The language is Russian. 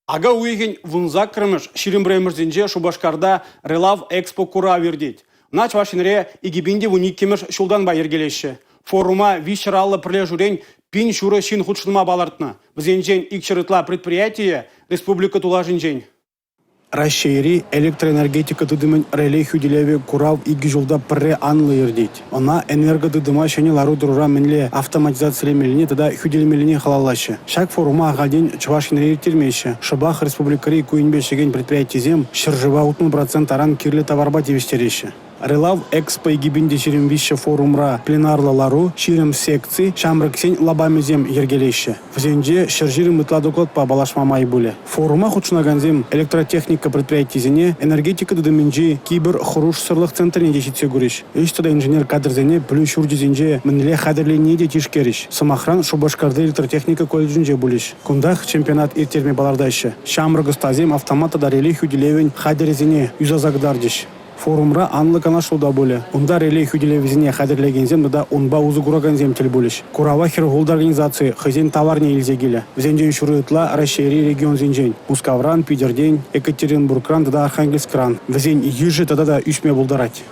Ага уйген вунзак кірміш ширимбремірзінже Шубашкарда Релав Экспо кура вердейт. Нач вашинре игибинде вуник кемеш шулдан ба ергелеші. Форума вишраллы прилежурен пин шуры шин худшынма балартны. Бізенжен икшырытла предприятие республика тулажынжен. Рашейри электроэнергетика дыдымын релей хүделеве курав иги жолда пірре анлы ердейт. Она энерго дыдыма шәне лару дурура мінле автоматизациялемеліне тада хүделемеліне халалашы. Шак форума ағаден чувашин рейтермеші. Шыбах республикари куинбешеген предприятизем шыржыва 60% аран кирлі товарба тевестереші. Релав Экспо игибинде ширимвище форумра пленарлы лару ширим секции шамрыксен лабамезем ергелеші. Взенде шыржирим ытла доклад по балашмамай буле. Форума худшынаганзем электротехника предприятизене энергетика дыдыминжи кибер хуруш сырлық центріне дешетсе гуриш. Эштада инженер кадрзене плюс урдизенже мінле хадерлене де тишкериш. Самахран Шубашкарды электротехника колледжинже булиш. Кундах чемпионат иртерме балардайшы. Шамрыгыстазем автомата дарели хүделевен хадерзене юзазагдардиш. Форумра анлы канашылда боле. Унда релей хүделевізіне қадірлегензем да унба узы кураганзем тіл болеш. Курава хиргулд организации хызен товарне елзегілі. Візенжен шурытла Рашейри регион зенжен. Мускавран, Пидерден, Екатеринбургран да Архангельскран. Візен ежі тада да үшме болдарать.